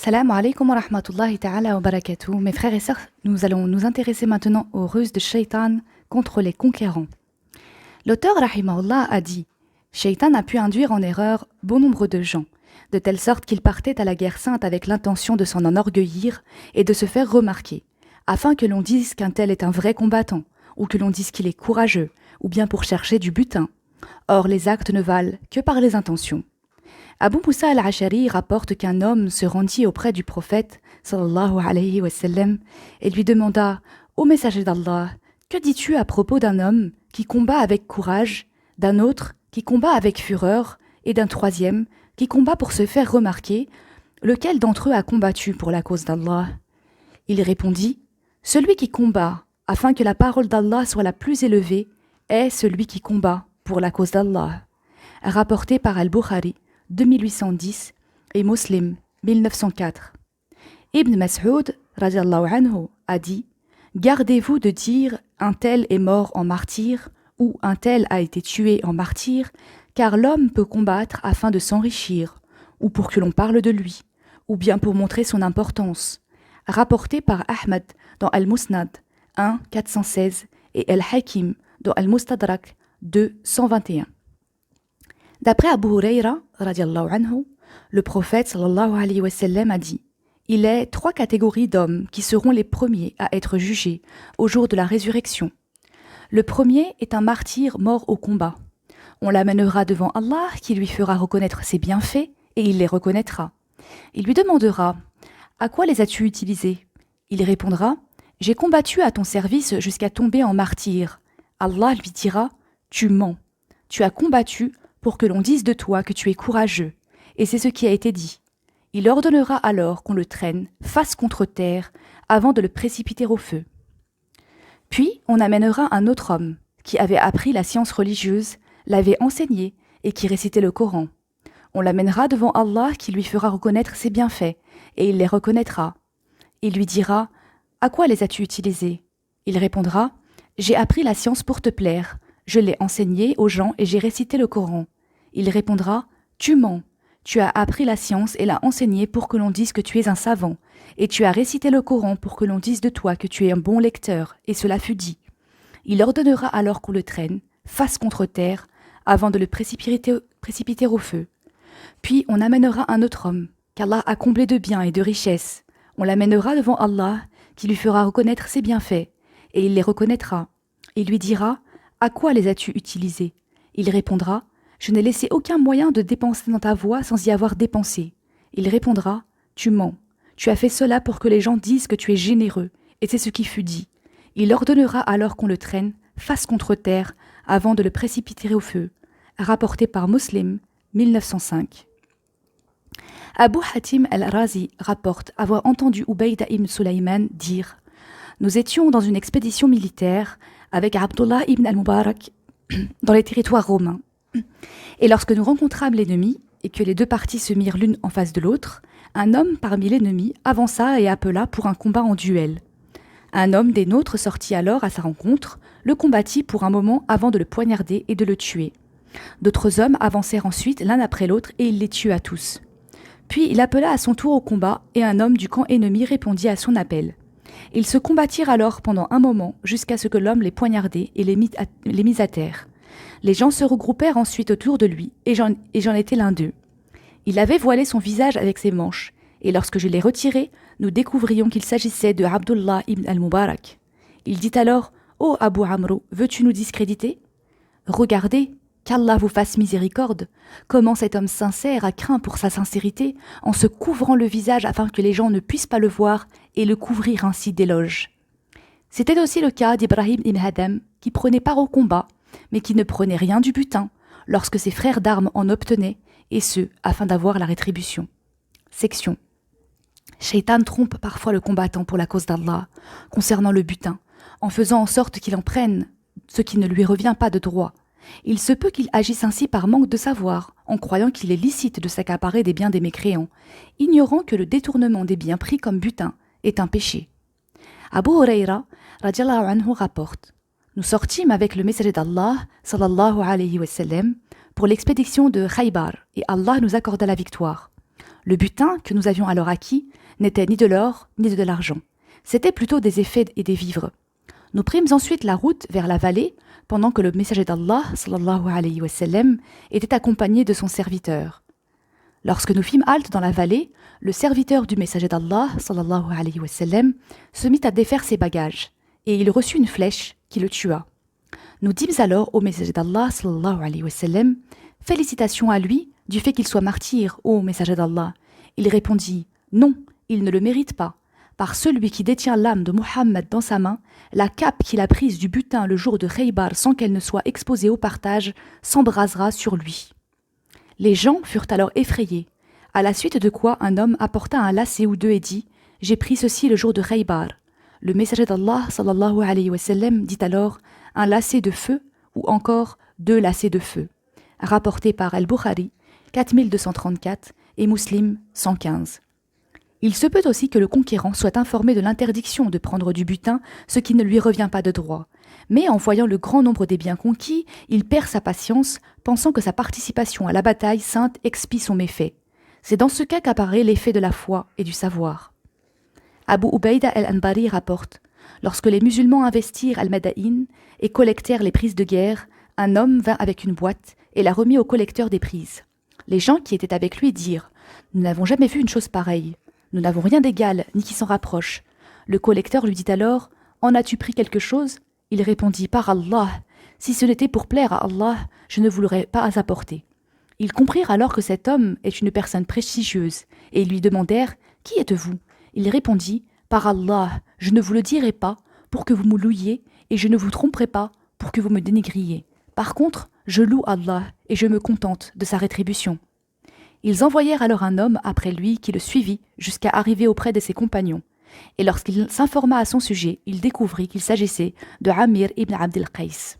Salam alaikum wa rahmatullahi ta'ala wa barakatuh. Mes frères et sœurs, nous allons nous intéresser maintenant aux ruses de Shaitan contre les conquérants. L'auteur rahimahullah a dit « Shaitan a pu induire en erreur bon nombre de gens, de telle sorte qu'ils partaient à la guerre sainte avec l'intention de s'en enorgueillir et de se faire remarquer, afin que l'on dise qu'un tel est un vrai combattant, ou que l'on dise qu'il est courageux, ou bien pour chercher du butin. Or les actes ne valent que par les intentions. » Abu Moussa al-Ashari rapporte qu'un homme se rendit auprès du prophète sallallahu alayhi wa sallam et lui demanda « Ô messager d'Allah, que dis-tu à propos d'un homme qui combat avec courage, d'un autre qui combat avec fureur et d'un troisième qui combat pour se faire remarquer, lequel d'entre eux a combattu pour la cause d'Allah ?» Il répondit « Celui qui combat afin que la parole d'Allah soit la plus élevée est celui qui combat pour la cause d'Allah. » Rapporté par Al-Bukhari 2810 et Muslim 1904. Ibn Mas'ud radiallahu anhu a dit « Gardez-vous de dire un tel est mort en martyr ou un tel a été tué en martyr, car l'homme peut combattre afin de s'enrichir, ou pour que l'on parle de lui, ou bien pour montrer son importance. » Rapporté par Ahmad dans Al-Musnad 1 416 et Al-Hakim dans Al-Mustadrak 2 121. D'après Abu Huraira, radiallahu anhu, le prophète sallallahu alayhi wa sallam a dit « Il est 3 catégories d'hommes qui seront les premiers à être jugés au jour de la résurrection. Le premier est un martyr mort au combat. On l'amènera devant Allah qui lui fera reconnaître ses bienfaits et il les reconnaîtra. Il lui demandera « À quoi les as-tu utilisés ?» Il répondra « J'ai combattu à ton service jusqu'à tomber en martyr. » Allah lui dira « Tu mens. Tu as combattu pour que l'on dise de toi que tu es courageux. » Et c'est ce qui a été dit. Il ordonnera alors qu'on le traîne face contre terre avant de le précipiter au feu. Puis on amènera un autre homme qui avait appris la science religieuse, l'avait enseignée et qui récitait le Coran. On l'amènera devant Allah qui lui fera reconnaître ses bienfaits et il les reconnaîtra. Il lui dira « À quoi les as-tu utilisés ?» Il répondra « J'ai appris la science pour te plaire. Je l'ai enseignée aux gens et j'ai récité le Coran. » Il répondra « Tu mens. Tu as appris la science et l'as enseignée pour que l'on dise que tu es un savant, et tu as récité le Coran pour que l'on dise de toi que tu es un bon lecteur, et cela fut dit. » Il ordonnera alors qu'on le traîne, face contre terre, avant de le précipiter au feu. Puis on amènera un autre homme, qu'Allah a comblé de biens et de richesses. On l'amènera devant Allah, qui lui fera reconnaître ses bienfaits, et il les reconnaîtra. Il lui dira « À quoi les as-tu utilisés ?» Il répondra « Je n'ai laissé aucun moyen de dépenser dans ta voie sans y avoir dépensé. » Il répondra « Tu mens. Tu as fait cela pour que les gens disent que tu es généreux, et c'est ce qui fut dit. » Il ordonnera alors qu'on le traîne, face contre terre, avant de le précipiter au feu. Rapporté par Muslim, 1905. Abu Hatim al-Razi rapporte avoir entendu Ubayda ibn Sulayman dire « Nous étions dans une expédition militaire avec Abdullah ibn al-Mubarak dans les territoires romains. Et lorsque nous rencontrâmes l'ennemi et que les deux parties se mirent l'une en face de l'autre, un homme parmi l'ennemi avança et appela pour un combat en duel. Un homme des nôtres sortit alors à sa rencontre, le combattit pour un moment avant de le poignarder et de le tuer. D'autres hommes avancèrent ensuite l'un après l'autre et il les tua tous. Puis il appela à son tour au combat et un homme du camp ennemi répondit à son appel. Ils se combattirent alors pendant un moment jusqu'à ce que l'homme les poignardait et les mit à terre. Les gens se regroupèrent ensuite autour de lui et j'en étais l'un d'eux. Il avait voilé son visage avec ses manches et lorsque je l'ai retiré, nous découvrions qu'il s'agissait de Abdullah ibn al-Mubarak. Il dit alors « Ô Abu Amro, veux-tu nous discréditer ? Regardez, qu'Allah vous fasse miséricorde, comment cet homme sincère a craint pour sa sincérité en se couvrant le visage afin que les gens ne puissent pas le voir et le couvrir ainsi d'éloges. » C'était aussi le cas d'Ibrahim ibn Hadam qui prenait part au combat, mais qui ne prenait rien du butin lorsque ses frères d'armes en obtenaient, et ce, afin d'avoir la rétribution. Section. Shaitan trompe parfois le combattant pour la cause d'Allah, concernant le butin, en faisant en sorte qu'il en prenne ce qui ne lui revient pas de droit. Il se peut qu'il agisse ainsi par manque de savoir, en croyant qu'il est licite de s'accaparer des biens des mécréants, ignorant que le détournement des biens pris comme butin est un péché. Abu Huraira, radiallahu anhu, rapporte « Nous sortîmes avec le messager d'Allah, sallallahu alayhi wa sallam, pour l'expédition de Khaybar, et Allah nous accorda la victoire. Le butin que nous avions alors acquis n'était ni de l'or ni de l'argent. C'était plutôt des effets et des vivres. Nous prîmes ensuite la route vers la vallée pendant que le messager d'Allah sallallahu alayhi wa sallam était accompagné de son serviteur. Lorsque nous fîmes halte dans la vallée, le serviteur du messager d'Allah sallallahu alayhi wa sallam se mit à défaire ses bagages et il reçut une flèche qui le tua. Nous dîmes alors au messager d'Allah sallallahu alayhi wa sallam « Félicitations à lui du fait qu'il soit martyr, ô messager d'Allah ». Il répondit « Non, il ne le mérite pas. Par celui qui détient l'âme de Muhammad dans sa main, la cape qu'il a prise du butin le jour de Khaybar sans qu'elle ne soit exposée au partage s'embrasera sur lui. » Les gens furent alors effrayés, à la suite de quoi un homme apporta un lacet ou deux et dit « J'ai pris ceci le jour de Khaybar ». Le messager d'Allah sallallahu alayhi wa sallam dit alors « Un lacet de feu » ou encore « 2 lacets de feu », rapporté par Al-Bukhari 4234 et Muslim 115. Il se peut aussi que le conquérant soit informé de l'interdiction de prendre du butin, ce qui ne lui revient pas de droit. Mais en voyant le grand nombre des biens conquis, il perd sa patience, pensant que sa participation à la bataille sainte expie son méfait. C'est dans ce cas qu'apparaît l'effet de la foi et du savoir. Abu Ubaïda al-Anbari rapporte « Lorsque les musulmans investirent Al-Madaïn et collectèrent les prises de guerre, un homme vint avec une boîte et la remit au collecteur des prises. Les gens qui étaient avec lui dirent « Nous n'avons jamais vu une chose pareille. Nous n'avons rien d'égal, ni qui s'en rapproche. » Le collecteur lui dit alors « En as-tu pris quelque chose ?» Il répondit « Par Allah, si ce n'était pour plaire à Allah, je ne vous l'aurais pas apporté. » Ils comprirent alors que cet homme est une personne prestigieuse, et ils lui demandèrent « Qui êtes-vous » Il répondit « Par Allah, je ne vous le dirai pas pour que vous me louiez, et je ne vous tromperai pas pour que vous me dénigriez. Par contre, je loue Allah, et je me contente de sa rétribution. » Ils envoyèrent alors un homme après lui qui le suivit jusqu'à arriver auprès de ses compagnons. Et lorsqu'il s'informa à son sujet, il découvrit qu'il s'agissait de Amir ibn Abd al-Qays.